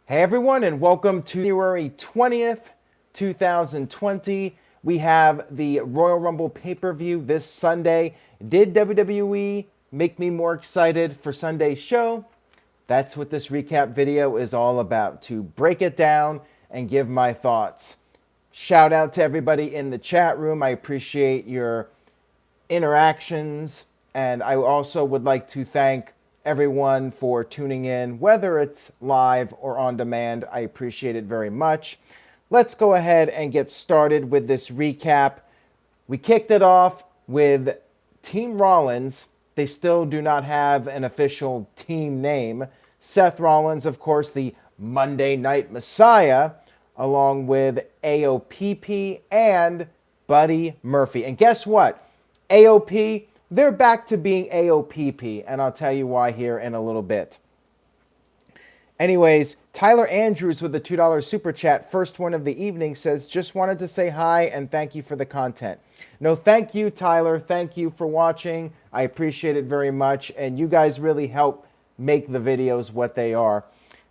Hey everyone, and welcome to January 20th, 2020. We have the Royal Rumble pay-per-view this Sunday. Did WWE make me more excited for Sunday's show? That's what this recap video is all about, to break it down and give my thoughts. Shout out to everybody in the chat room. I appreciate your interactions. And I also would like to thank everyone for tuning in, whether it's live or on demand. I appreciate it very much. Let's go ahead and get started with this recap. We kicked it off with Team Rollins. They still do not have an official team name. Seth Rollins, of course, the Monday Night Messiah, along with AOPP and Buddy Murphy. And guess what? AOP, they're back to being AOPP, and I'll tell you why here in a little bit. Anyways, Tyler Andrews with the $2 super chat, first one of the evening, says, just wanted to say hi and thank you for the content. No, thank you, Tyler. Thank you for watching. I appreciate it very much, and you guys really help make the videos what they are.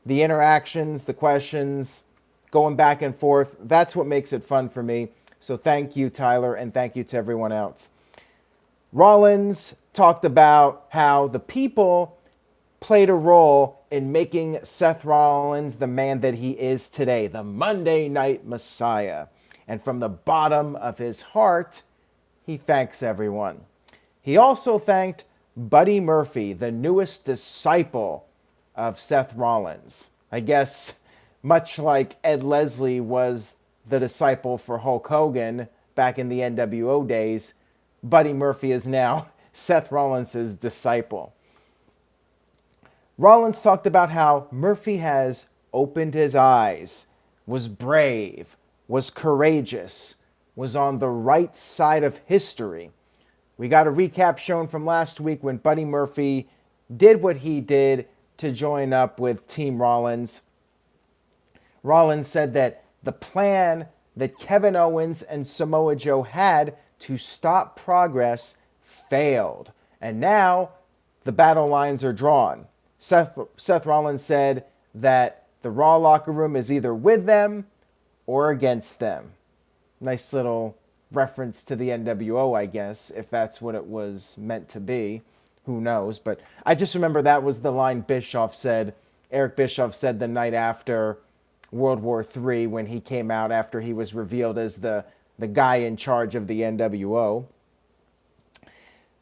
The interactions, the questions, going back and forth, that's what makes it fun for me. So thank you, Tyler, and thank you to everyone else. Rollins talked about how the people played a role in making Seth Rollins the man that he is today, the Monday Night Messiah. And from the bottom of his heart, he thanks everyone. He also thanked Buddy Murphy, the newest disciple of Seth Rollins. I guess much like Ed Leslie was the disciple for Hulk Hogan back in the NWO days, Buddy Murphy is now Seth Rollins' disciple. Rollins talked about how Murphy has opened his eyes, was brave, was courageous, was on the right side of history. We got a recap shown from last week when Buddy Murphy did what he did to join up with Team Rollins. Rollins said that the plan that Kevin Owens and Samoa Joe had to stop progress failed. And now the battle lines are drawn. Seth Rollins said that the Raw locker room is either with them or against them. Nice little reference to the NWO, I guess, if that's what it was meant to be. Who knows? But I just remember that was the line Bischoff said. Eric Bischoff said the night after World War III when he came out after he was revealed as the guy in charge of the NWO.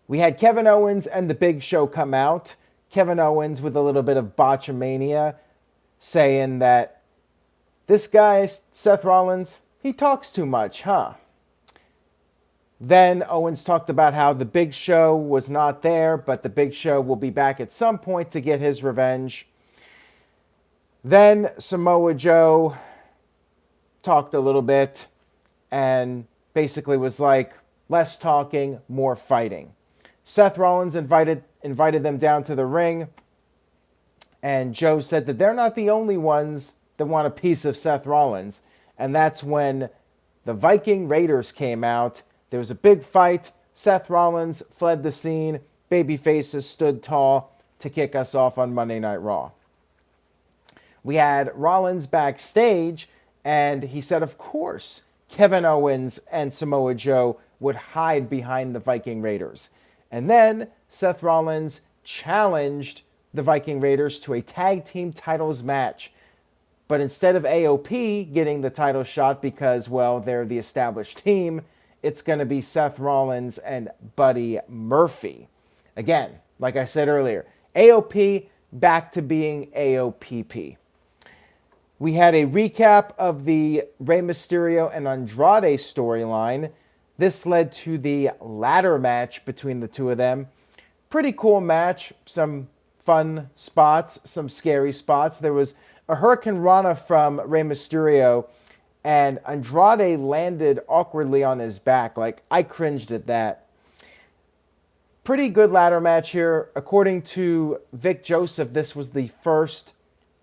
We had Kevin Owens and The Big Show come out. Kevin Owens with a little bit of botchamania, saying that this guy, Seth Rollins, he talks too much, huh? Then Owens talked about how The Big Show was not there, but The Big Show will be back at some point to get his revenge. Then Samoa Joe talked a little bit and basically was like, less talking, more fighting. Seth Rollins invited them down to the ring, and Joe said that they're not the only ones that want a piece of Seth Rollins. And that's when the Viking Raiders came out. There was a big fight. Seth Rollins fled the scene. Babyfaces stood tall to kick us off on Monday Night Raw. We had Rollins backstage, and he said, of course, Kevin Owens and Samoa Joe would hide behind the Viking Raiders. And then Seth Rollins challenged the Viking Raiders to a tag team titles match. But instead of AOP getting the title shot because, well, they're the established team, it's going to be Seth Rollins and Buddy Murphy. Again, like I said earlier, AOP back to being AOPP. We had a recap of the Rey Mysterio and Andrade storyline. This led to the ladder match between the two of them. Pretty cool match. Some fun spots, some scary spots. There was a Hurricane Rana from Rey Mysterio, and Andrade landed awkwardly on his back. Like, I cringed at that. Pretty good ladder match here. According to Vic Joseph, this was the first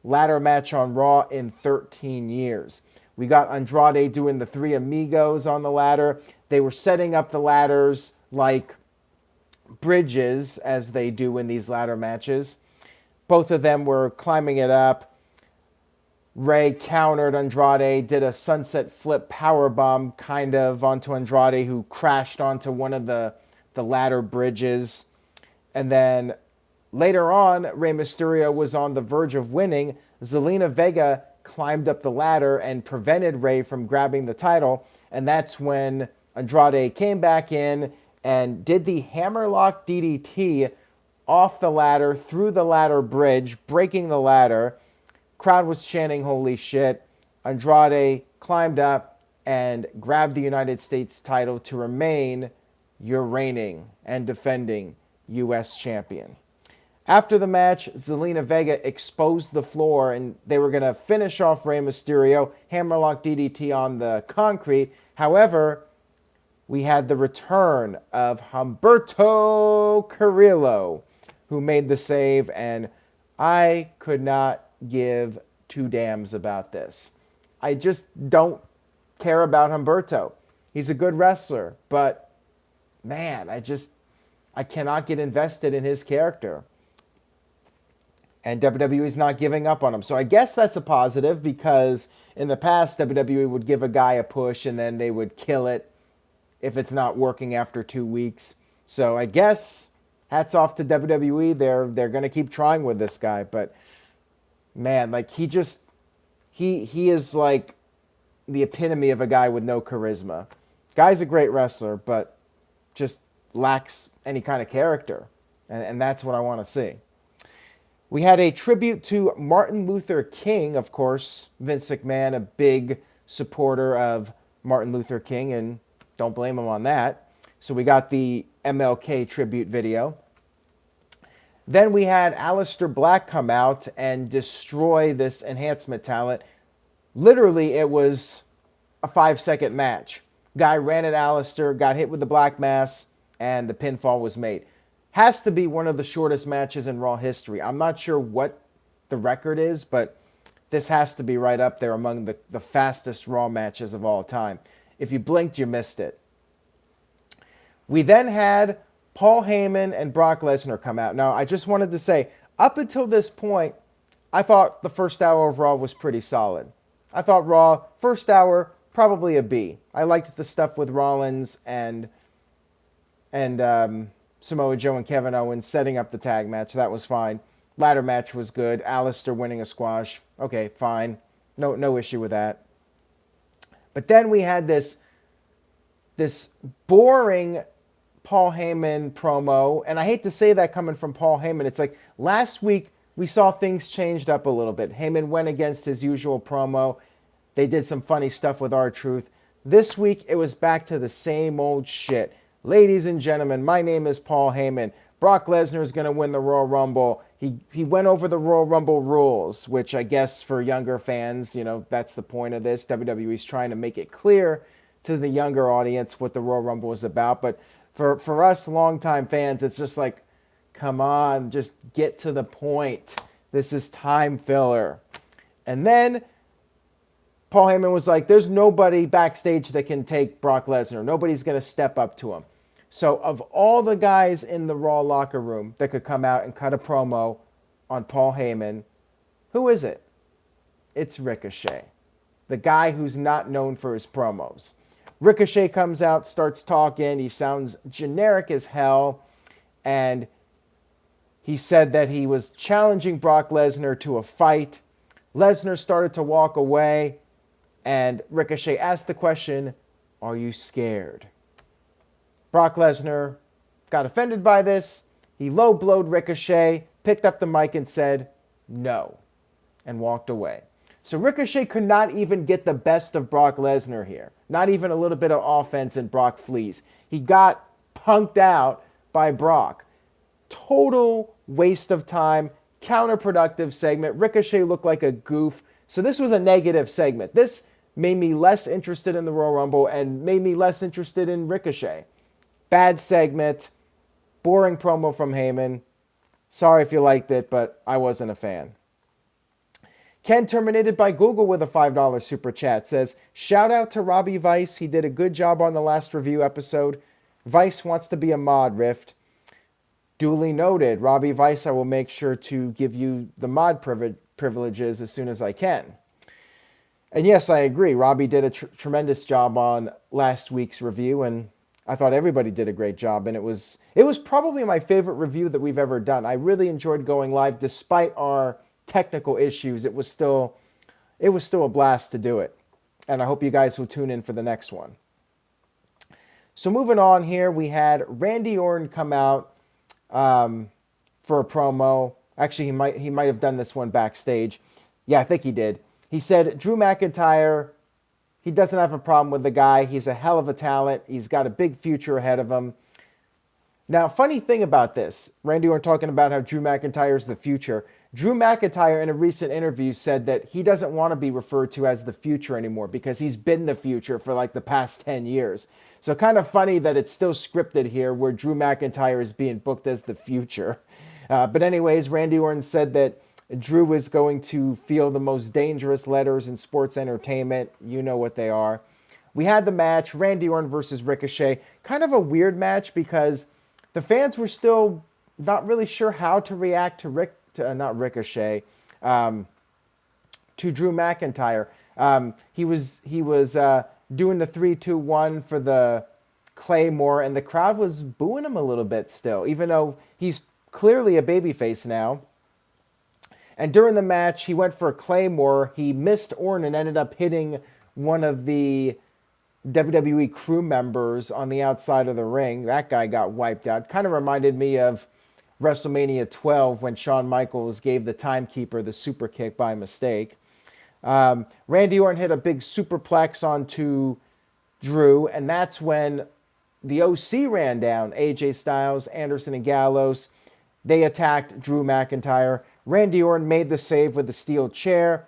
ladder match on Raw in 13 years. We got Andrade doing the Three Amigos on the ladder. They were setting up the ladders like bridges, as they do in these ladder matches. Both of them were climbing it up. Rey countered Andrade, did a sunset flip powerbomb kind of onto Andrade, who crashed onto one of the ladder bridges. And then later on, Rey Mysterio was on the verge of winning. Zelina Vega climbed up the ladder and prevented Rey from grabbing the title. And that's when Andrade came back in and did the hammerlock DDT off the ladder, through the ladder bridge, breaking the ladder. Crowd was chanting, "Holy shit." Andrade climbed up and grabbed the United States title to remain your reigning and defending U.S. champion. After the match, Zelina Vega exposed the floor, and they were going to finish off Rey Mysterio, hammerlock DDT on the concrete. However, we had the return of Humberto Carrillo, who made the save, and I could not give two damns about this. I just don't care about Humberto. He's a good wrestler, but man, I cannot get invested in his character. And WWE's not giving up on him. So I guess that's a positive, because in the past, WWE would give a guy a push and then they would kill it if it's not working after 2 weeks. So I guess hats off to WWE. They're going to keep trying with this guy. But man, like he is like the epitome of a guy with no charisma. Guy's a great wrestler, but just lacks any kind of character. And that's what I want to see. We had a tribute to Martin Luther King, of course. Vince McMahon, a big supporter of Martin Luther King, and don't blame him on that. So we got the MLK tribute video. Then we had Aleister Black come out and destroy this enhancement talent. Literally, it was a 5-second match. Guy ran at Aleister, got hit with the Black Mass, and the pinfall was made. Has to be one of the shortest matches in Raw history. I'm not sure what the record is, but this has to be right up there among the fastest Raw matches of all time. If you blinked, you missed it. We then had Paul Heyman and Brock Lesnar come out. Now, I just wanted to say, up until this point, I thought the first hour of Raw was pretty solid. I thought Raw, first hour, probably a B. I liked the stuff with Rollins and Samoa Joe and Kevin Owens setting up the tag match. That was fine. Ladder match was good. Aleister winning a squash. Okay, fine. No issue with that. But then we had this boring Paul Heyman promo. And I hate to say that coming from Paul Heyman. It's like last week we saw things changed up a little bit. Heyman went against his usual promo. They did some funny stuff with R-Truth. This week it was back to the same old shit. Ladies and gentlemen, my name is Paul Heyman. Brock Lesnar is going to win the Royal Rumble. He went over the Royal Rumble rules, which I guess for younger fans, that's the point of this. WWE's trying to make it clear to the younger audience what the Royal Rumble is about. But for us longtime fans, it's just like, come on, just get to the point. This is time filler. And then Paul Heyman was like, there's nobody backstage that can take Brock Lesnar. Nobody's going to step up to him. So of all the guys in the Raw locker room that could come out and cut a promo on Paul Heyman, who is it? It's Ricochet, the guy who's not known for his promos. Ricochet comes out, starts talking. He sounds generic as hell. And he said that he was challenging Brock Lesnar to a fight. Lesnar started to walk away. And Ricochet asked the question, are you scared? Brock Lesnar got offended by this. He low-blowed Ricochet, picked up the mic and said, no, and walked away. So Ricochet could not even get the best of Brock Lesnar here. Not even a little bit of offense, and Brock flees. He got punked out by Brock. Total waste of time, counterproductive segment. Ricochet looked like a goof. So this was a negative segment. This made me less interested in the Royal Rumble and made me less interested in Ricochet. Bad segment, boring promo from Heyman. Sorry if you liked it, but I wasn't a fan. Ken Terminated by Google with a $5 super chat says, shout out to Robbie Vice. He did a good job on the last review episode. Vice wants to be a mod, Rift. Duly noted. Robbie Vice, I will make sure to give you the mod privileges as soon as I can. And yes, I agree. Robbie did a tremendous job on last week's review, and I thought everybody did a great job. And it was probably my favorite review that we've ever done. I really enjoyed going live, despite our technical issues. It was still a blast to do it, and I hope you guys will tune in for the next one. So moving on here, we had Randy Orton come out for a promo. Actually, he might have done this one backstage. Yeah, I think he did. He said Drew McIntyre, he doesn't have a problem with the guy. He's a hell of a talent. He's got a big future ahead of him. Now, funny thing about this, Randy Orton talking about how Drew McIntyre is the future. Drew McIntyre in a recent interview said that he doesn't want to be referred to as the future anymore because he's been the future for like the past 10 years. So kind of funny that it's still scripted here where Drew McIntyre is being booked as the future. But anyways, Randy Orton said that Drew is going to feel the most dangerous letters in sports entertainment. You know what they are. We had the match, Randy Orton versus Ricochet. Kind of a weird match because the fans were still not really sure how to react to not Ricochet, to Drew McIntyre. He was doing the 3-2-1 for the Claymore, and the crowd was booing him a little bit still, even though he's clearly a babyface now. And during the match, he went for a Claymore. He missed Orton and ended up hitting one of the WWE crew members on the outside of the ring. That guy got wiped out. Kind of reminded me of WrestleMania 12 when Shawn Michaels gave the timekeeper the super kick by mistake. Randy Orton hit a big superplex onto Drew, and that's when the OC ran down. AJ Styles, Anderson, and Gallows. They attacked Drew McIntyre. Randy Orton made the save with the steel chair.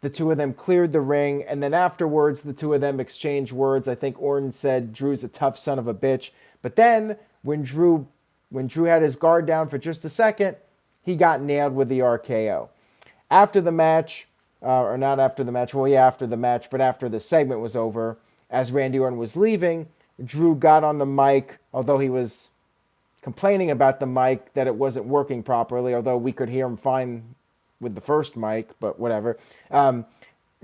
The two of them cleared the ring, and then afterwards, the two of them exchanged words. I think Orton said Drew's a tough son of a bitch. But then, when Drew had his guard down for just a second, he got nailed with the RKO. After the match, or not after the match, well, yeah, after the match, but after the segment was over, as Randy Orton was leaving, Drew got on the mic, although he was complaining about the mic, that it wasn't working properly, although we could hear him fine with the first mic, but whatever.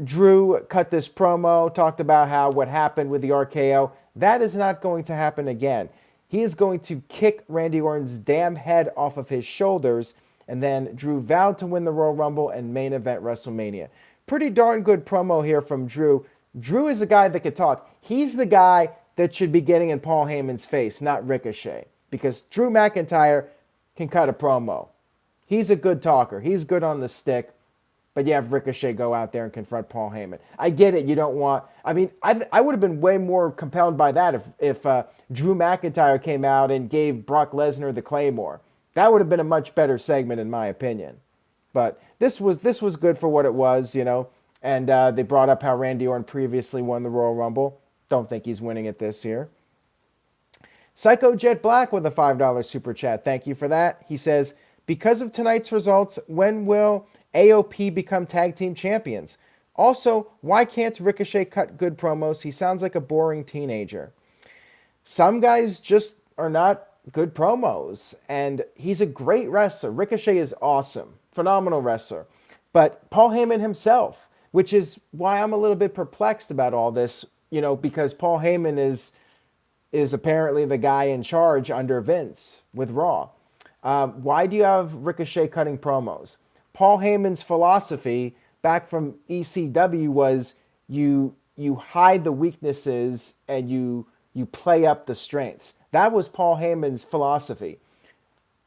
Drew cut this promo, talked about how what happened with the RKO, that is not going to happen again. He is going to kick Randy Orton's damn head off of his shoulders, and then Drew vowed to win the Royal Rumble and main event WrestleMania. Pretty darn good promo here from Drew. Drew is a guy that could talk. He's the guy that should be getting in Paul Heyman's face, not Ricochet, because Drew McIntyre can cut a promo. He's a good talker. He's good on the stick. But you have Ricochet go out there and confront Paul Heyman. I get it. You don't want... I mean, I would have been way more compelled by that if Drew McIntyre came out and gave Brock Lesnar the Claymore. That would have been a much better segment, in my opinion. But this was good for what it was, you know. And they brought up how Randy Orton previously won the Royal Rumble. Don't think he's winning it this year. Psycho Jet Black with a $5 super chat. Thank you for that. He says, because of tonight's results, when will AOP become tag team champions? Also, why can't Ricochet cut good promos? He sounds like a boring teenager. Some guys just are not good promos, and he's a great wrestler. Ricochet is awesome, phenomenal wrestler. But Paul Heyman himself, which is why I'm a little bit perplexed about all this, you know, because Paul Heyman is apparently the guy in charge under Vince with Raw. Why do you have Ricochet cutting promos? Paul Heyman's philosophy back from ECW was you hide the weaknesses and you play up the strengths. That was Paul Heyman's philosophy.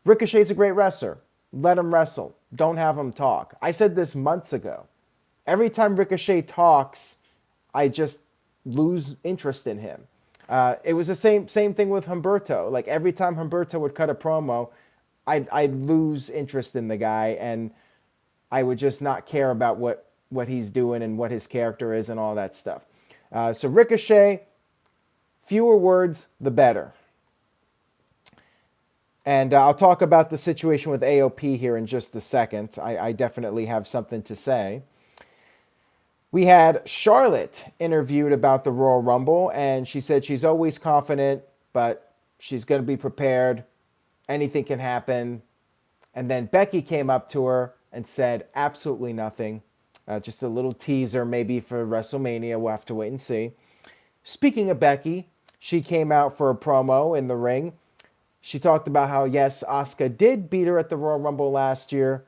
Ricochet's a great wrestler. Let him wrestle. Don't have him talk. I said this months ago. Every time Ricochet talks, I just lose interest in him. It was the same thing with Humberto. Like every time Humberto would cut a promo, I'd lose interest in the guy, and I would just not care about what he's doing and what his character is and all that stuff. So Ricochet, fewer words, the better. And I'll talk about the situation with AOP here in just a second. I definitely have something to say. We had Charlotte interviewed about the Royal Rumble, and she said she's always confident, but she's going to be prepared. Anything can happen. And then Becky came up to her and said absolutely nothing. Just a little teaser maybe for WrestleMania. We'll have to wait and see. Speaking of Becky, she came out for a promo in the ring. She talked about how, yes, Asuka did beat her at the Royal Rumble last year,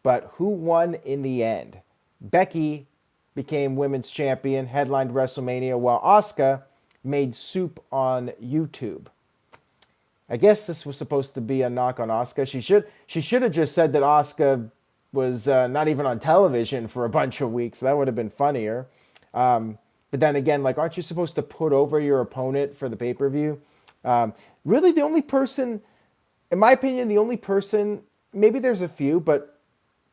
but who won in the end? Becky became women's champion, headlined WrestleMania, while Asuka made soup on YouTube. I guess this was supposed to be a knock on Asuka. She should have just said that Asuka was not even on television for a bunch of weeks. That would have been funnier. But then again, like, aren't you supposed to put over your opponent for the pay-per-view? Really, the only person, in my opinion, maybe there's a few, but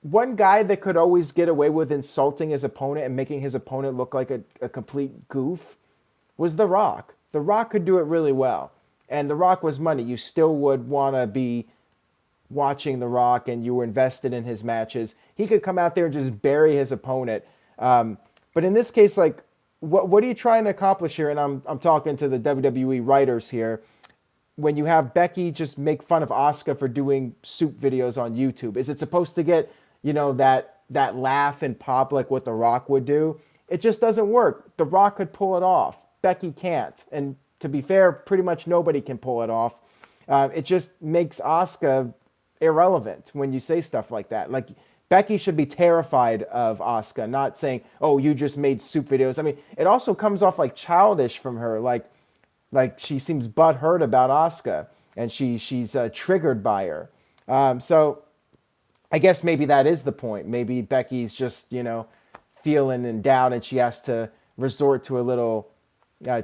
one guy that could always get away with insulting his opponent and making his opponent look like a complete goof was The Rock. The Rock could do it really well. And The Rock was money. You still would want to be watching The Rock and you were invested in his matches. He could come out there and just bury his opponent. But in this case, like, what are you trying to accomplish here? And I'm talking to the WWE writers here. When you have Becky just make fun of Asuka for doing soup videos on YouTube, is it supposed to get, that laugh and pop like what The Rock would do? It just doesn't work. The Rock could pull it off. Becky can't. And to be fair, pretty much nobody can pull it off. It just makes Asuka irrelevant when you say stuff like that. Like, Becky should be terrified of Asuka, not saying, "Oh, you just made soup videos." I mean, it also comes off like childish from her, like she seems butthurt about Asuka, and she's triggered by her. So I guess maybe that is the point. Maybe Becky's just feeling in doubt, and she has to resort to a little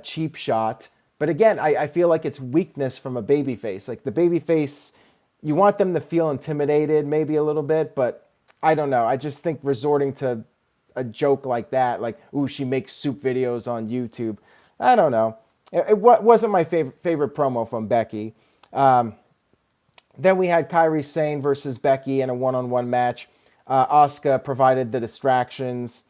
cheap shot. But again, I feel like it's weakness from a babyface. Like, the babyface, you want them to feel intimidated maybe a little bit, but I don't know. I just think resorting to a joke like that, like, ooh, she makes soup videos on YouTube. I don't know. It wasn't my favorite promo from Becky. Then we had Kairi Sane versus Becky in a one-on-one match. Asuka provided the distractions,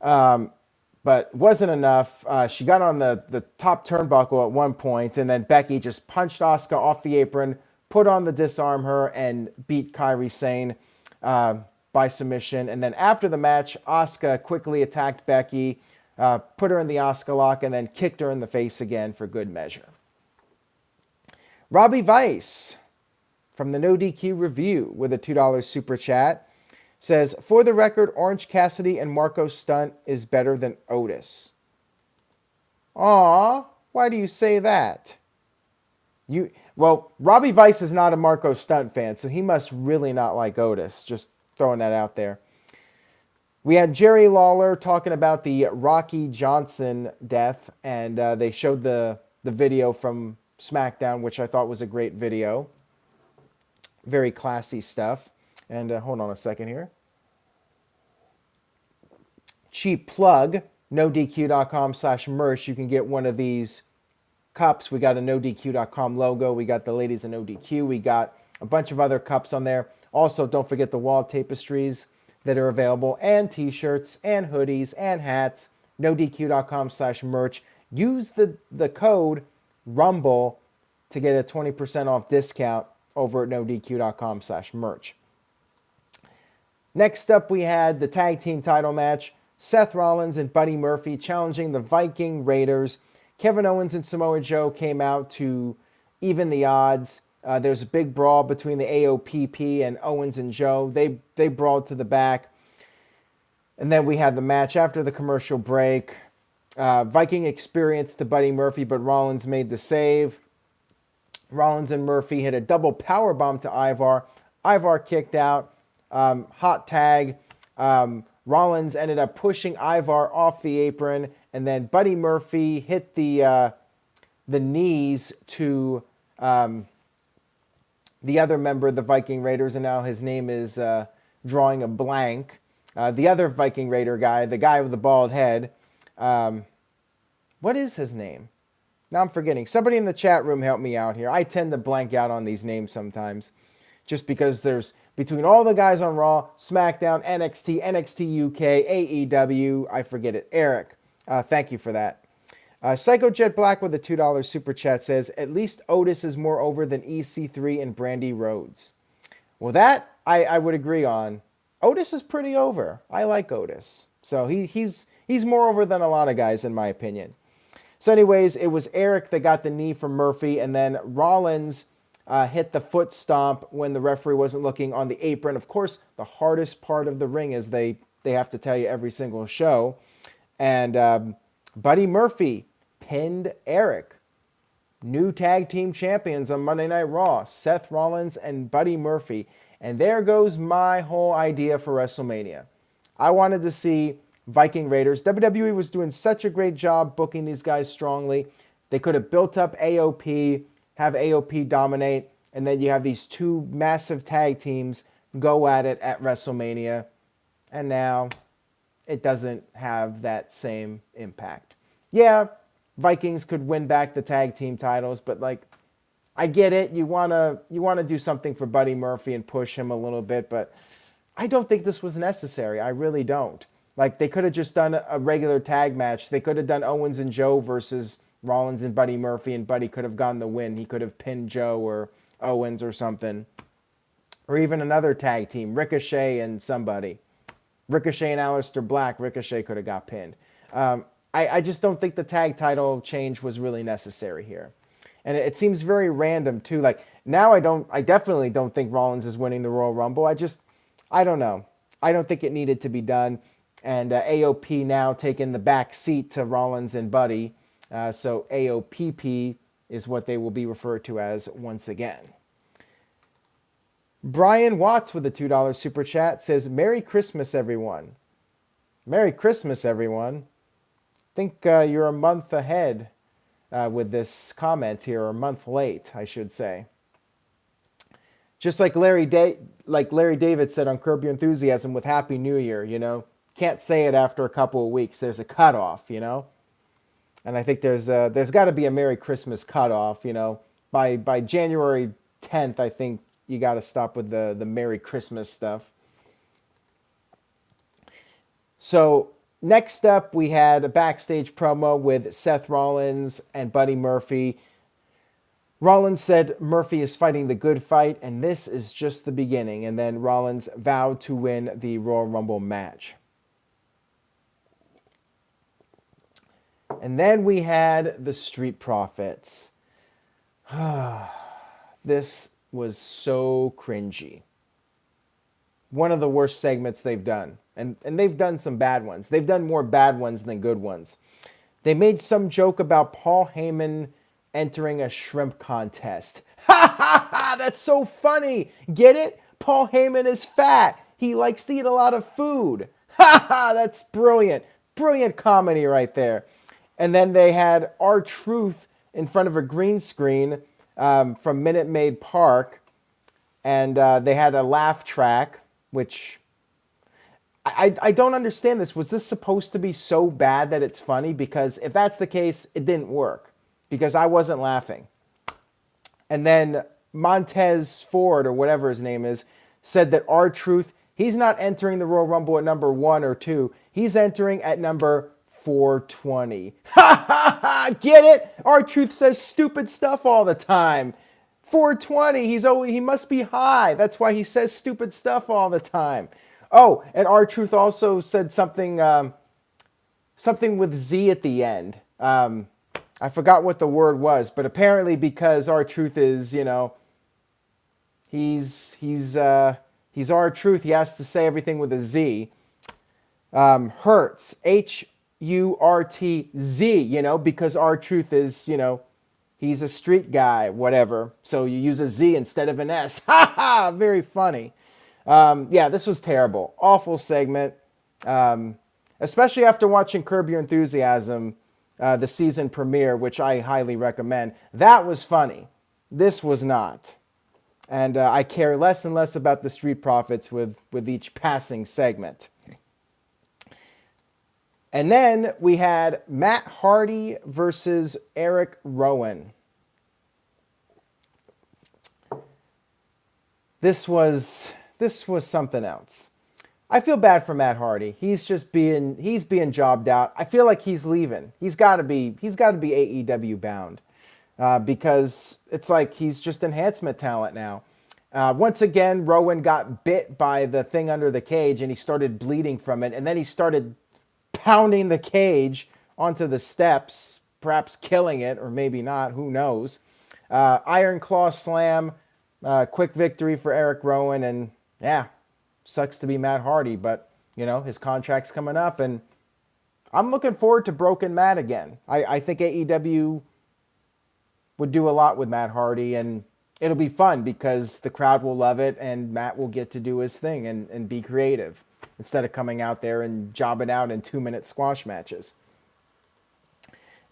but wasn't enough. She got on the top turnbuckle at one point, and then Becky just punched Asuka off the apron, put on the disarm her, and beat Kairi Sane by submission. And then after the match, Asuka quickly attacked Becky, put her in the Asuka lock, and then kicked her in the face again for good measure. Robbie Vice from the No DQ Review with a $2 super chat says, "For the record, Orange Cassidy and Marco Stunt is better than Otis." Aw, why do you say that? Well, Robbie Vice is not a Marco Stunt fan, so he must really not like Otis. Just throwing that out there. We had Jerry Lawler talking about the Rocky Johnson death, and they showed the video from SmackDown, which I thought was a great video. Very classy stuff. And hold on a second here. Cheap plug, NoDQ.com/merch. You can get one of these cups. We got a NoDQ.com logo. We got the ladies of NoDQ. We got a bunch of other cups on there. Also, don't forget the wall tapestries that are available, and t-shirts and hoodies and hats. NoDQ.com/merch. Use the code RUMBLE to get a 20% off discount over at NoDQ.com/merch. Next up, we had the tag team title match. Seth Rollins and Buddy Murphy challenging the Viking Raiders. Kevin Owens and Samoa Joe came out to even the odds. There's a big brawl between the AOPP and Owens and Joe. They brawled to the back. And then we had the match after the commercial break. Viking experience to Buddy Murphy, but Rollins made the save. Rollins and Murphy hit a double power bomb to Ivar. Ivar kicked out. Hot tag. Rollins ended up pushing Ivar off the apron, and then Buddy Murphy hit the knees to the other member of the Viking Raiders, and now his name is drawing a blank. The other Viking Raider guy, the guy with the bald head. What is his name? Now I'm forgetting. Somebody in the chat room help me out here. I tend to blank out on these names sometimes, just because there's, between all the guys on Raw, SmackDown, NXT, NXT UK, AEW, I forget it. Eric, thank you for that. Psycho Jet Black with a $2 super chat says, "At least Otis is more over than EC3 and Brandy Rhodes." Well, that I would agree on. Otis is pretty over. I like Otis. So he's more over than a lot of guys, in my opinion. So anyways, it was Eric that got the knee from Murphy, and then Rollins hit the foot stomp when the referee wasn't looking on the apron. Of course, the hardest part of the ring, as they have to tell you every single show. And Buddy Murphy pinned Eric. New tag team champions on Monday Night Raw, Seth Rollins and Buddy Murphy. And there goes my whole idea for WrestleMania. I wanted to see Viking Raiders. WWE was doing such a great job booking these guys strongly. They could have built up AOP, have AOP dominate, and then you have these two massive tag teams go at it at WrestleMania. And now it doesn't have that same impact. Yeah, Vikings could win back the tag team titles, but like, I get it. You wanna do something for Buddy Murphy and push him a little bit, but I don't think this was necessary. I really don't. Like, they could have just done a regular tag match. They could have done Owens and Joe versus Rollins and Buddy Murphy, and Buddy could have gotten the win. He could have pinned Joe or Owens or something. Or even another tag team, Ricochet and somebody. Ricochet and Aleister Black. Ricochet could have got pinned. I just don't think the tag title change was really necessary here. And it seems very random too. Like, now I definitely don't think Rollins is winning the Royal Rumble. I don't know. I don't think it needed to be done. And AOP now taking the back seat to Rollins and Buddy. So AOPP is what they will be referred to as once again. Brian Watts with a $2 super chat says, Merry Christmas, everyone. Merry Christmas, everyone. I think you're a month ahead with this comment here, or a month late, I should say. Just like Larry David said on Curb Your Enthusiasm with Happy New Year, you know. Can't say it after a couple of weeks. There's a cutoff, you know. And I think there's got to be a Merry Christmas cutoff, you know. By January 10th, I think you got to stop with the Merry Christmas stuff. So next up, we had a backstage promo with Seth Rollins and Buddy Murphy. Rollins said Murphy is fighting the good fight, and this is just the beginning. And then Rollins vowed to win the Royal Rumble match. And then we had the Street Profits. This was so cringy. One of the worst segments they've done. And they've done some bad ones. They've done more bad ones than good ones. They made some joke about Paul Heyman entering a shrimp contest. Ha ha ha! That's so funny. Get it? Paul Heyman is fat. He likes to eat a lot of food. Ha ha! That's brilliant. Brilliant comedy right there. And then they had R-Truth in front of a green screen from Minute Maid Park. And they had a laugh track, which I don't understand this. Was this supposed to be so bad that it's funny? Because if that's the case, it didn't work. Because I wasn't laughing. And then Montez Ford, or whatever his name is, said that R-Truth, he's not entering the Royal Rumble at number 1 or 2. He's entering at number 420. Ha ha ha! Get it? R-Truth says stupid stuff all the time. 420. He must be high. That's why he says stupid stuff all the time. Oh, and R-Truth also said something with Z at the end. I forgot what the word was, but apparently because R-Truth is, you know, he's R-Truth, he has to say everything with a Z. Hurts, H-U-R-T-Z, you know, because R-Truth is, you know, he's a street guy, whatever. So you use a Z instead of an S. Ha ha! Very funny. Yeah, this was terrible. Awful segment. Especially after watching Curb Your Enthusiasm, the season premiere, which I highly recommend. That was funny. This was not. And I care less and less about the Street Profits with each passing segment. And then we had Matt Hardy versus Eric Rowan. This was something else. I feel bad for Matt Hardy. He's being jobbed out. I feel like he's leaving. He's got to be AEW bound because it's like he's just enhancement talent now. Once again, Rowan got bit by the thing under the cage and he started bleeding from it. And then he started pounding the cage onto the steps, perhaps killing it, or maybe not. Who knows? Iron Claw Slam, quick victory for Eric Rowan. And yeah, sucks to be Matt Hardy, but his contract's coming up, and I'm looking forward to Broken Matt again. I think AEW would do a lot with Matt Hardy, and it'll be fun because the crowd will love it, and Matt will get to do his thing and be creative instead of coming out there and jobbing out in 2-minute squash matches.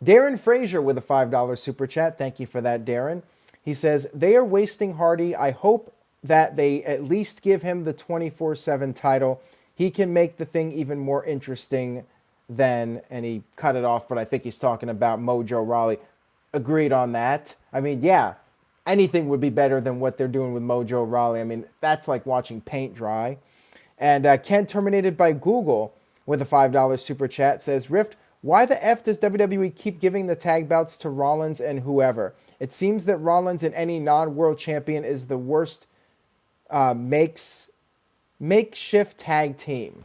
Darren Frazier with a $5 super chat. Thank you for that, Darren. He says, they are wasting Hardy. I hope that they at least give him the 24/7 title. He can make the thing even more interesting than, and he cut it off, but I think he's talking about Mojo Rawley. Agreed on that. I mean, yeah, anything would be better than what they're doing with Mojo Rawley. I mean, that's like watching paint dry. And Ken Terminated by Google with a $5 super chat says, Rift, why the F does WWE keep giving the tag belts to Rollins and whoever? It seems that Rollins and any non-world champion is the worst makeshift tag team.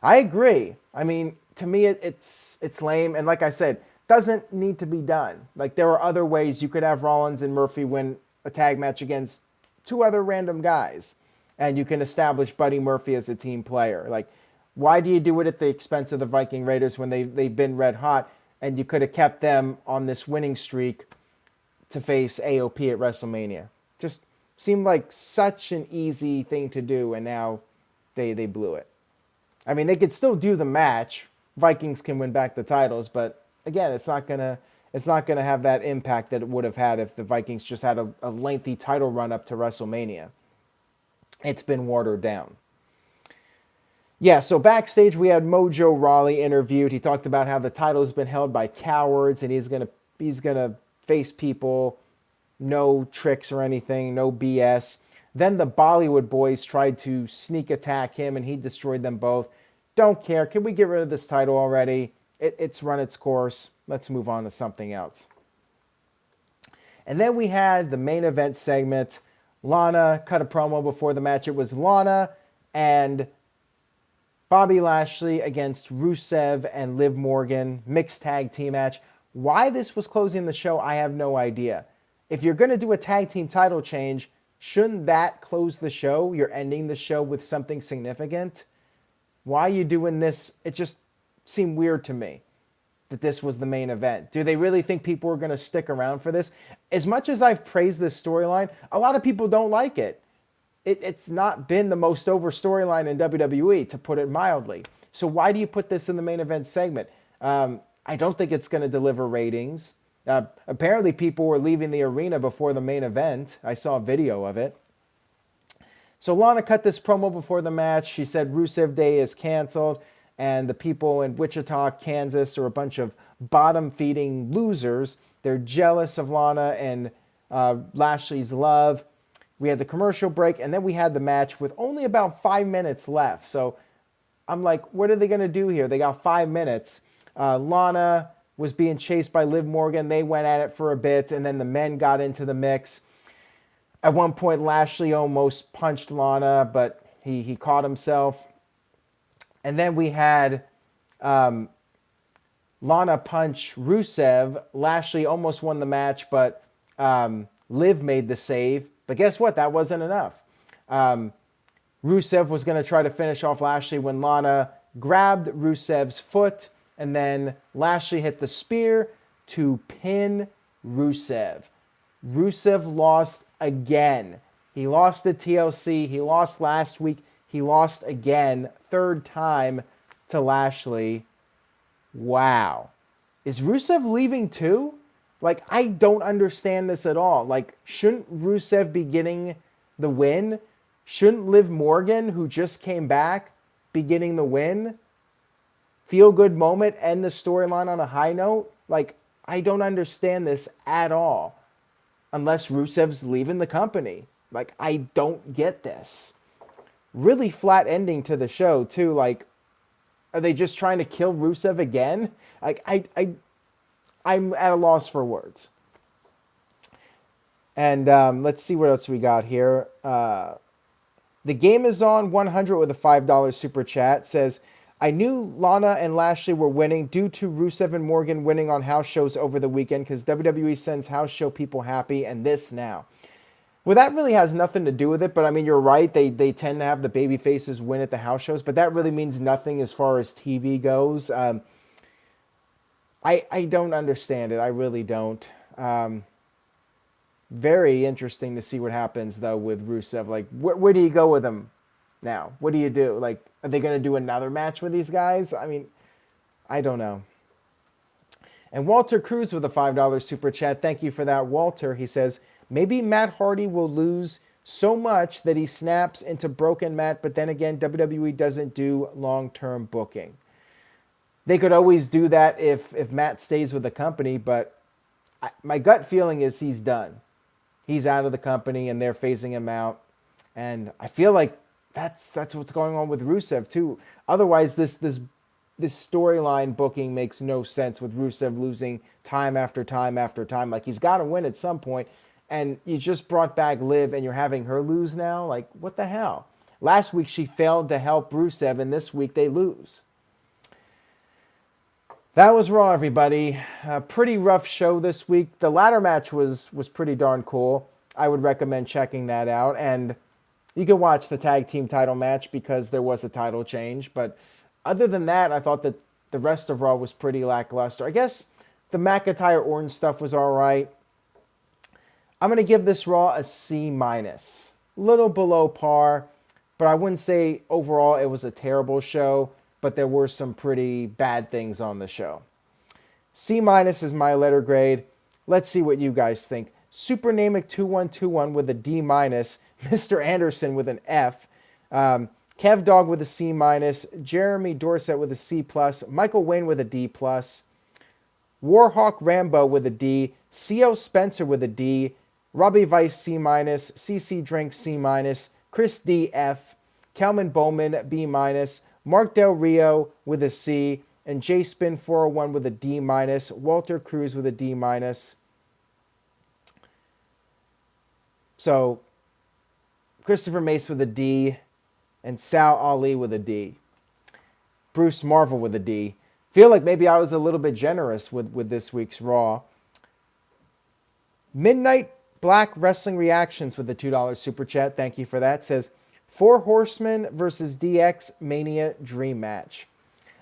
I agree. I mean, to me, it's lame. And like I said, doesn't need to be done. Like, there are other ways you could have Rollins and Murphy win a tag match against two other random guys. And you can establish Buddy Murphy as a team player. Like, why do you do it at the expense of the Viking Raiders when they've been red hot? And you could have kept them on this winning streak to face AOP at WrestleMania. Just seemed like such an easy thing to do, and now they blew it. I mean, they could still do the match. Vikings can win back the titles, but again, it's not gonna have that impact that it would have had if the Vikings just had a lengthy title run up to WrestleMania. It's been watered down. Yeah, so backstage we had Mojo Rawley interviewed. He talked about how the title's been held by cowards, and he's gonna face people, no tricks or anything, no BS. Then the Bollywood boys tried to sneak attack him, and he destroyed them both. Don't care. Can we get rid of this title already? It's run its course. Let's move on to something else. And then we had the main event segment. Lana cut a promo before the match. It was Lana and Bobby Lashley against Rusev and Liv Morgan, mixed tag team match. Why this was closing the show, I have no idea. If you're going to do a tag team title change, shouldn't that close the show? You're ending the show with something significant. Why are you doing this? It just seemed weird to me that this was the main event. Do they really think people are going to stick around for this? As much as I've praised this storyline, a lot of people don't like it. It's not been the most over storyline in WWE, to put it mildly. So why do you put this in the main event segment? I don't think it's going to deliver ratings. Apparently people were leaving the arena before the main event. I saw a video of it. So Lana cut this promo before the match. She said Rusev Day is canceled, and the people in Wichita, Kansas are a bunch of bottom-feeding losers. They're jealous of Lana and Lashley's love. We had the commercial break, and then we had the match with only about 5 minutes left. So I'm like, what are they going to do here? They got 5 minutes. Lana was being chased by Liv Morgan. They went at it for a bit, and then the men got into the mix. At one point, Lashley almost punched Lana, but he caught himself. And then we had Lana punch Rusev. Lashley almost won the match, but Liv made the save. But guess what? That wasn't enough. Rusev was going to try to finish off Lashley when Lana grabbed Rusev's foot, and then Lashley hit the spear to pin Rusev. Rusev lost again. He lost at TLC. He lost last week. He lost again, third time to Lashley. Wow. Is Rusev leaving too? Like, I don't understand this at all. Like, shouldn't Rusev be getting the win? Shouldn't Liv Morgan, who just came back, be getting the win? Feel good moment, end the storyline on a high note? Like, I don't understand this at all. Unless Rusev's leaving the company. Like, I don't get this. Really flat ending to the show, too. Like, are they just trying to kill Rusev again? Like, I'm at a loss for words. And let's see what else we got here. The Game is on 100 with a $5 super chat says, I knew Lana and Lashley were winning due to Rusev and Morgan winning on house shows over the weekend because WWE sends house show people happy, and this now. Well, that really has nothing to do with it, but I mean, you're right. They tend to have the baby faces win at the house shows, but that really means nothing as far as TV goes. I don't understand it. I really don't. Very interesting to see what happens, though, with Rusev. Like, where do you go with him now? What do you do? Like, are they going to do another match with these guys? I mean, I don't know. And Walter Cruz with a $5 super chat. Thank you for that, Walter. He says, maybe Matt Hardy will lose so much that he snaps into broken Matt, but then again, WWE doesn't do long-term booking. They could always do that if Matt stays with the company, but my gut feeling is he's done. He's out of the company, and they're phasing him out. And I feel like that's what's going on with Rusev, too. Otherwise, this storyline booking makes no sense with Rusev losing time after time after time. Like, he's got to win at some point. And you just brought back Liv, and you're having her lose now? Like, what the hell? Last week, she failed to help Rusev, and this week they lose. That was Raw, everybody. A pretty rough show this week. The ladder match was pretty darn cool. I would recommend checking that out. And you can watch the tag team title match because there was a title change. But other than that, I thought that the rest of Raw was pretty lackluster. I guess the McIntyre Orton stuff was all right. I'm going to give this Raw a C-. Little below par, but I wouldn't say overall it was a terrible show. But there were some pretty bad things on the show. C- is my letter grade. Let's see what you guys think. Supernamic2121 with a D-. Mr. Anderson with an F. Kev Dog with a C-. Jeremy Dorset with a C+. Michael Wayne with a D+. Warhawk Rambo with a D. C.O. Spencer with a D. Robbie Vice C-. CC Drink C-. Chris D. F. Calvin Bowman B-. Mark Del Rio with a C, and JSpin401 with a D-. Walter Cruz with a D-. So, Christopher Mace with a D, and Sal Ali with a D. Bruce Marvel with a D. Feel like maybe I was a little bit generous with this week's Raw. Midnight Black Wrestling Reactions with a $2 super chat. Thank you for that. Says, 4 Horsemen versus DX Mania Dream Match.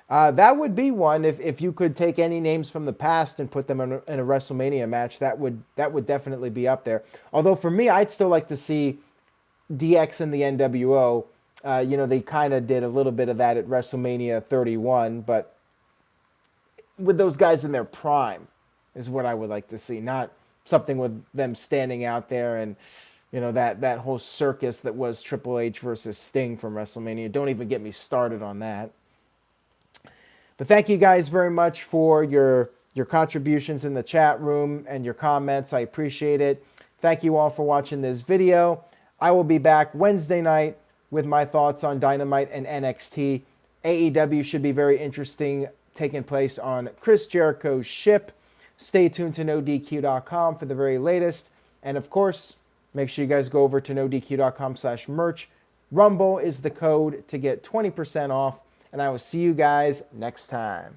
That would be one if you could take any names from the past and put them in a WrestleMania match. That would definitely be up there. Although for me, I'd still like to see DX and the NWO. They kind of did a little bit of that at WrestleMania 31, but with those guys in their prime is what I would like to see. Not something with them standing out there and that whole circus that was Triple H versus Sting from WrestleMania. Don't even get me started on that. But thank you guys very much for your contributions in the chat room and your comments. I appreciate it. Thank you all for watching this video. I will be back Wednesday night with my thoughts on Dynamite and NXT. AEW should be very interesting, taking place on Chris Jericho's ship. Stay tuned to NoDQ.com for the very latest. And of course, make sure you guys go over to NoDQ.com/merch. Rumble is the code to get 20% off. And I will see you guys next time.